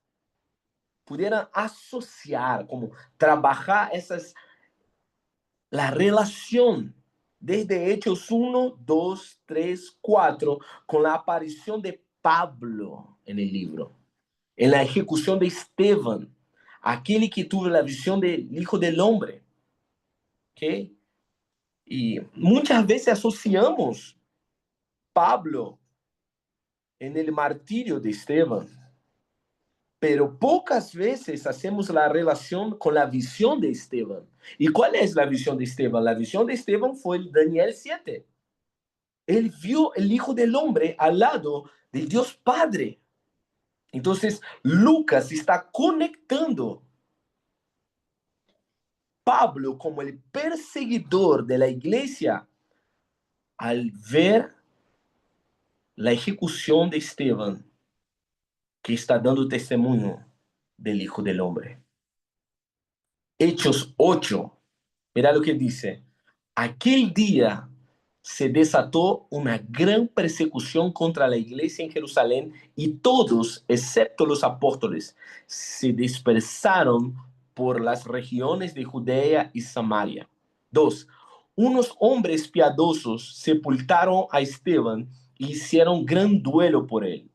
pudieran asociar, como trabajar la relación desde Hechos 1, 2, 3, 4, con la aparición de Pablo en el libro, en la ejecución de Esteban, aquel que tuvo la visión del Hijo del Hombre. Y muchas veces asociamos Pablo en el martirio de Esteban, pero pocas veces hacemos la relación con la visión de Esteban. ¿Y cuál es la visión de Esteban? La visión de Esteban fue el Daniel 7. Él vio el Hijo del Hombre al lado del Dios Padre. Entonces, Lucas está conectando Pablo como el perseguidor de la iglesia al ver la ejecución de Esteban, que está dando testimonio del Hijo del Hombre. Hechos 8, mira lo que dice. Aquel día se desató una gran persecución contra la iglesia en Jerusalén y todos, excepto los apóstoles, se dispersaron por las regiones de Judea y Samaria. 2. Unos hombres piadosos sepultaron a Esteban y hicieron gran duelo por él.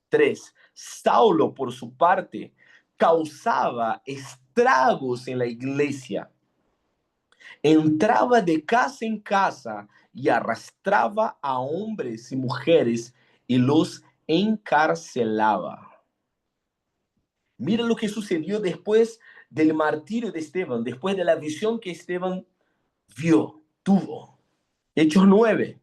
3. Saulo, por su parte, causaba estragos en la iglesia. Entraba de casa en casa y arrastraba a hombres y mujeres y los encarcelaba. Mira lo que sucedió después del martirio de Esteban, después de la visión que Esteban tuvo. Hechos 9.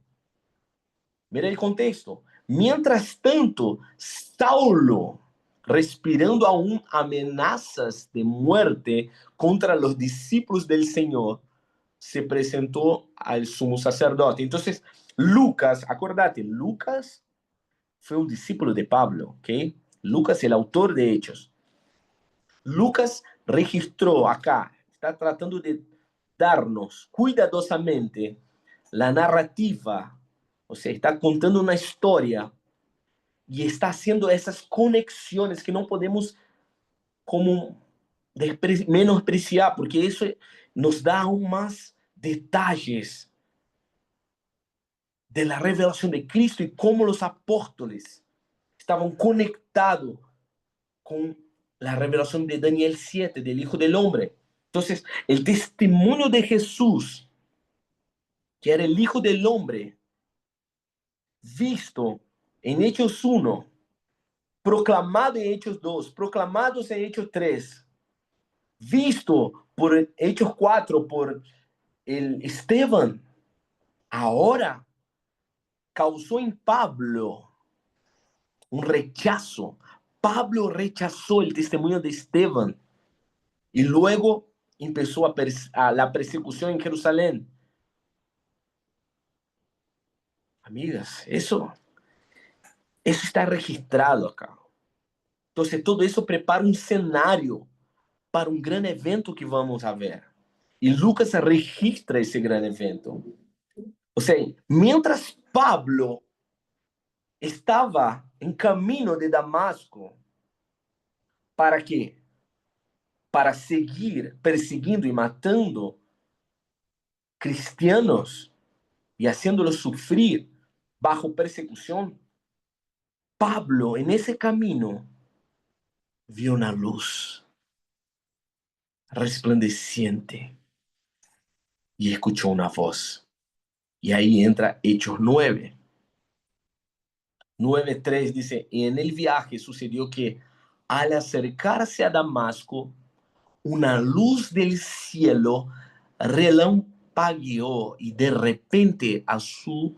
Mira el contexto. Mientras tanto, Saulo, respirando aún amenazas de muerte contra los discípulos del Señor, se presentó al sumo sacerdote. Entonces, Lucas, acordate, Lucas fue un discípulo de Pablo, ¿ok? Lucas, el autor de Hechos. Lucas registró acá, está tratando de darnos cuidadosamente la narrativa, o sea, está contando una historia y está haciendo esas conexiones que no podemos como menospreciar, porque eso nos da aún más detalles de la revelación de Cristo y cómo los apóstoles estaban conectados con la revelación de Daniel 7, del Hijo del Hombre. Entonces, el testimonio de Jesús, que era el Hijo del Hombre, visto en Hechos 1, proclamado en Hechos 2, proclamados en Hechos 3, visto por Hechos 4, por el Esteban, ahora causó en Pablo un rechazo. Pablo rechazó el testimonio de Esteban y luego empezó a la persecución en Jerusalén. Amigas, eso está registrado acá. Entonces, todo eso prepara un escenario para un gran evento que vamos a ver. Y Lucas registra ese gran evento. O sea, mientras Pablo estaba en camino de Damasco, ¿para qué? Para seguir persiguiendo y matando cristianos y haciéndolos sufrir bajo persecución. Pablo, en ese camino, vio una luz resplandeciente y escuchó una voz. Y ahí entra Hechos 9. 9:3 dice, y en el viaje sucedió que al acercarse a Damasco, una luz del cielo relampagueó y de repente a su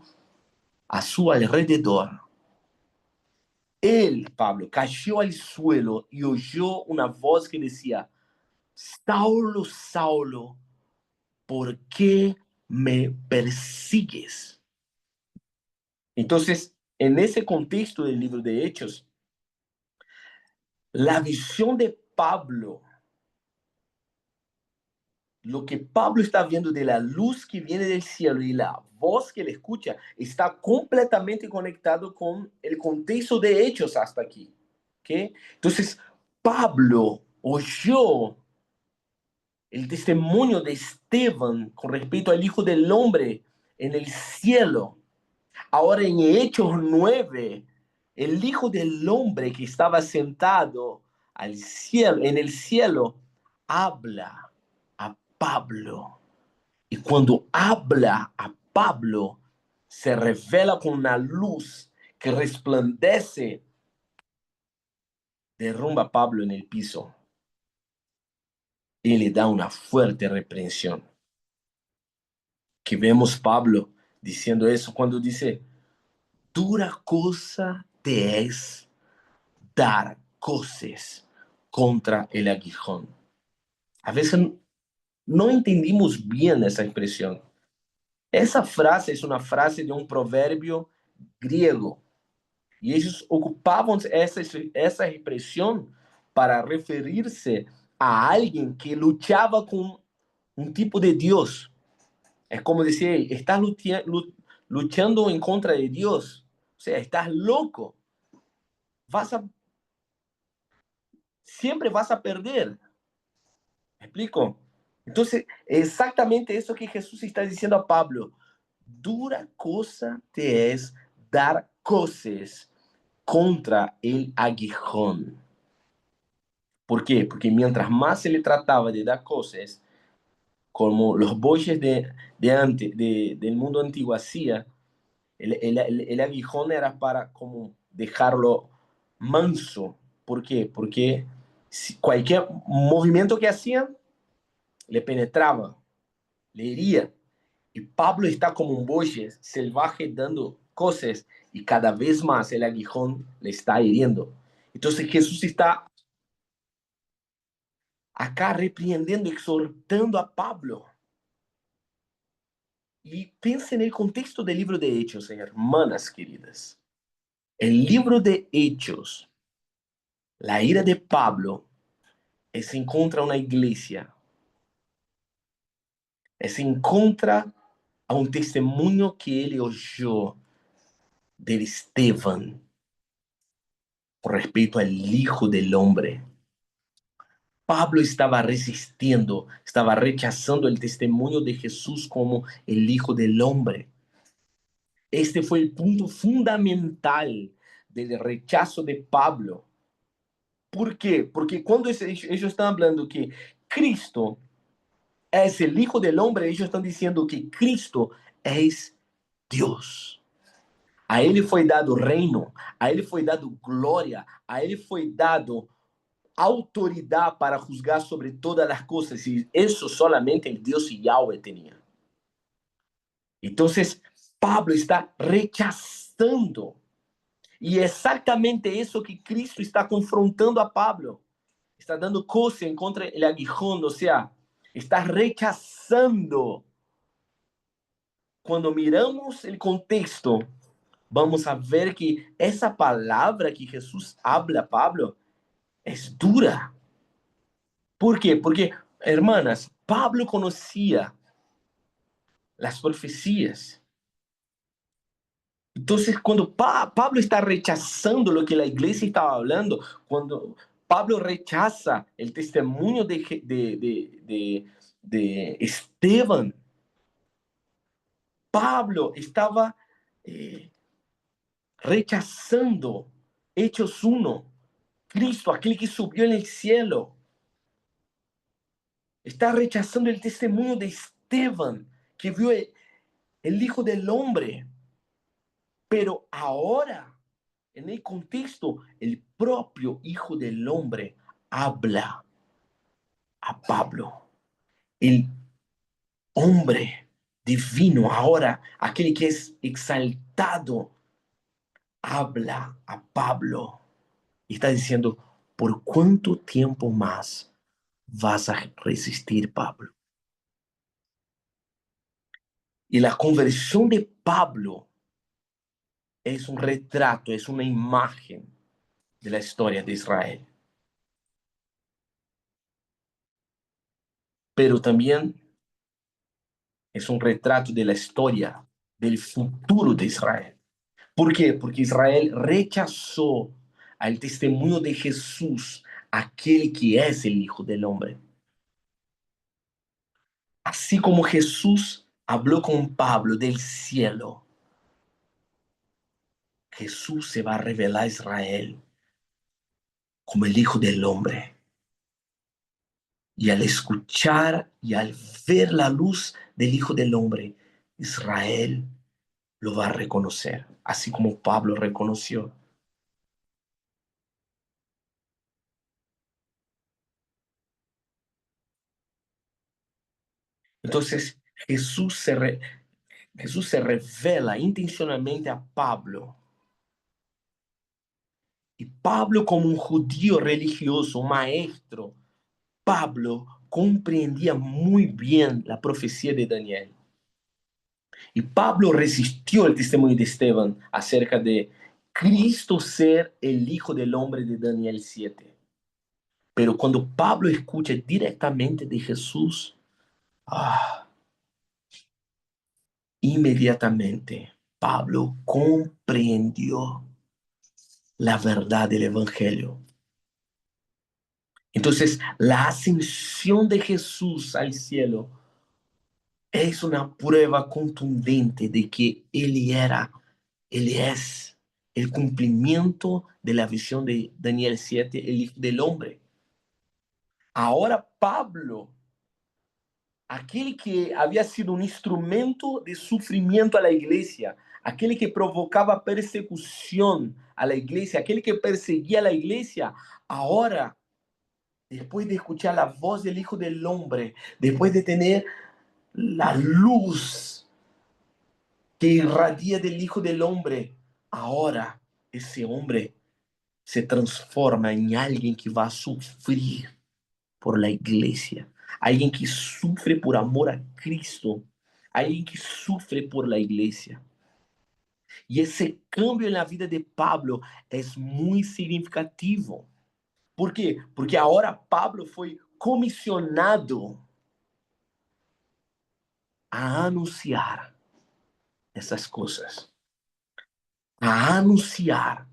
alrededor, él, Pablo, cayó al suelo y oyó una voz que decía, Saulo, Saulo, ¿por qué me persigues? Entonces, en ese contexto del libro de Hechos, la visión de Pablo, lo que Pablo está viendo de la luz que viene del cielo y la voz que él escucha, está completamente conectado con el contexto de Hechos hasta aquí. ¿Okay? Entonces, Pablo oyó el testimonio de Esteban con respecto al Hijo del Hombre en el cielo. Ahora en Hechos 9, el Hijo del Hombre que estaba sentado al cielo, en el cielo, habla a Pablo. Y cuando habla a Pablo, se revela con una luz que resplandece, derrumba a Pablo en el piso y le da una fuerte reprensión. Que vemos Pablo diciendo eso cuando dice, dura cosa te es dar coces contra el aguijón. A veces no entendimos bien esa expresión. Esa frase es una frase de un proverbio griego y ellos ocupaban esa expresión para referirse a alguien que luchaba con un tipo de Dios. Es como decir, estás luchando en contra de Dios. O sea, estás loco. Siempre vas a perder. ¿Me explico? Entonces, exactamente eso que Jesús está diciendo a Pablo. Dura cosa te es dar coces contra el aguijón. ¿Por qué? Porque mientras más se le trataba de dar coces, como los boyes del mundo antiguo hacía, el aguijón era para como dejarlo manso. ¿Por qué? Porque cualquier movimiento que hacían le penetraba, le hería. Y Pablo está como un boye salvaje dando cosas y cada vez más el aguijón le está hiriendo. Entonces Jesús está acá reprendiendo, exhortando a Pablo. Y piensa en el contexto del libro de Hechos, hermanas queridas. El libro de Hechos, la ira de Pablo es en contra de una iglesia, es en contra a un testimonio que él oyó de Esteban con respecto al Hijo del Hombre. Pablo estaba resistiendo, estaba rechazando el testimonio de Jesús como el Hijo del Hombre. Este fue el punto fundamental del rechazo de Pablo. ¿Por qué? Porque cuando ellos están hablando que Cristo es el Hijo del Hombre, ellos están diciendo que Cristo es Dios. A ele foi dado reino, a ele foi dado glória, a ele foi dado autoridade para juzgar sobre todas as coisas. E isso solamente o Deus Yahweh tinha. Então, Pablo está rechazando. E é exatamente isso que Cristo está confrontando a Pablo. Está dando coce contra o aguijón, ou seja, está rechazando. Quando miramos o contexto, vamos a ver que essa palavra que Jesus habla a Pablo é dura. ¿Por quê? Porque, hermanas, Pablo conhecia as profecias. Entonces, cuando Pablo está rechazando lo que la iglesia estaba hablando, cuando Pablo rechaza el testimonio de Esteban, Pablo estaba rechazando Hechos 1, Cristo, aquel que subió en el cielo. Está rechazando el testimonio de Esteban, que vio el Hijo del Hombre. Pero ahora, en el contexto, el propio Hijo del Hombre habla a Pablo. El hombre divino, ahora, aquel que es exaltado, habla a Pablo y está diciendo, ¿por cuánto tiempo más vas a resistir, Pablo? Y la conversión de Pablo es un retrato, es una imagen de la historia de Israel. Pero también es un retrato de la historia del futuro de Israel. ¿Por qué? Porque Israel rechazó al testimonio de Jesús, aquel que es el Hijo del Hombre. Así como Jesús habló con Pablo del cielo, Jesús se va a revelar a Israel como el Hijo del Hombre. Y al escuchar y al ver la luz del Hijo del Hombre, Israel lo va a reconocer, así como Pablo reconoció. Entonces, Jesús se revela intencionalmente a Pablo. Y Pablo, como un judío religioso, maestro, Pablo comprendía muy bien la profecía de Daniel. Y Pablo resistió el testimonio de Esteban acerca de Cristo ser el Hijo del Hombre de Daniel 7. Pero cuando Pablo escucha directamente de Jesús, inmediatamente Pablo comprendió la verdad del Evangelio. Entonces, la ascensión de Jesús al cielo es una prueba contundente de que Él es el cumplimiento de la visión de Daniel 7, el Hijo del Hombre. Ahora Pablo, aquel que había sido un instrumento de sufrimiento a la iglesia, aquel que provocaba persecución a la iglesia, aquel que perseguía a la iglesia, ahora, después de escuchar la voz del Hijo del Hombre, después de tener la luz que irradia del Hijo del Hombre, ahora ese hombre se transforma en alguien que va a sufrir por la iglesia, alguien que sufre por amor a Cristo, alguien que sufre por la iglesia. Y ese cambio en la vida de Pablo es muy significativo. ¿Por qué? Porque ahora Pablo fue comisionado a anunciar essas coisas, a anunciar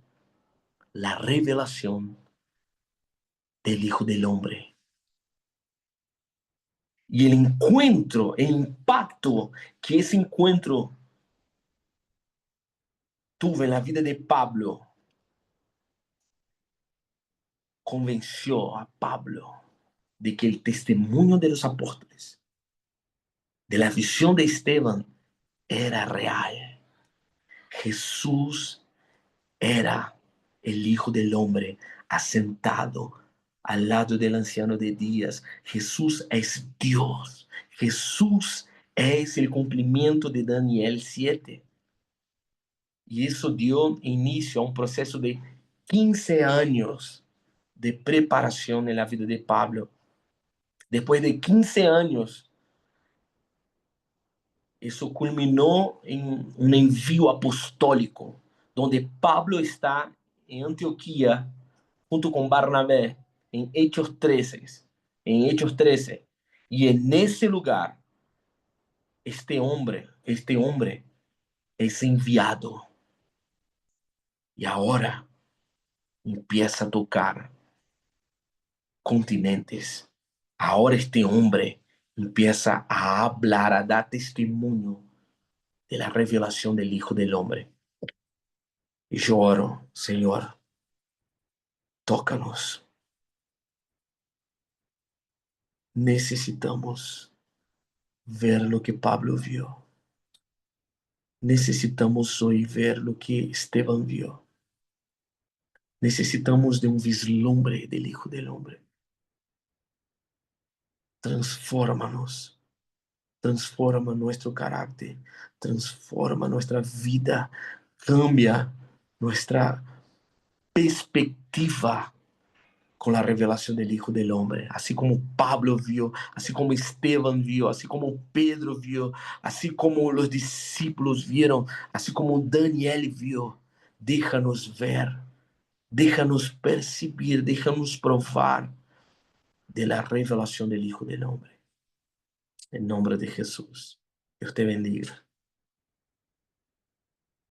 la revelación del Hijo del Hombre. Y el encuentro, el impacto que ese encuentro tuve en la vida de Pablo convenció a Pablo de que el testimonio de los apóstoles, de la visión de Esteban, era real. Jesús era el Hijo del Hombre asentado al lado del anciano de días. Jesús es Dios. Jesús es el cumplimiento de Daniel 7. Y eso dio inicio a un proceso de 15 años de preparación en la vida de Pablo. Después de 15 años, eso culminó en un envío apostólico, donde Pablo está en Antioquía junto con Barnabé en Hechos 13. Y en ese lugar, este hombre es enviado y ahora empieza a tocar continentes. Ahora este hombre empieza a hablar, a dar testimonio de la revelación del Hijo del Hombre. Y yo oro, Señor, tócanos. Necesitamos ver lo que Pablo vio. Necesitamos hoy ver lo que Esteban vio. Necesitamos de un vislumbre del Hijo del Hombre. Transfórmanos, transforma nuestro carácter, transforma nuestra vida, cambia nuestra perspectiva con la revelación del Hijo del Hombre, así como Pablo vio, así como Esteban vio, así como Pedro vio, así como los discípulos vieron, así como Daniel vio. Déjanos ver, déjanos percibir, déjanos probar de la revelación del Hijo del Hombre. En nombre de Jesús. Dios te bendiga.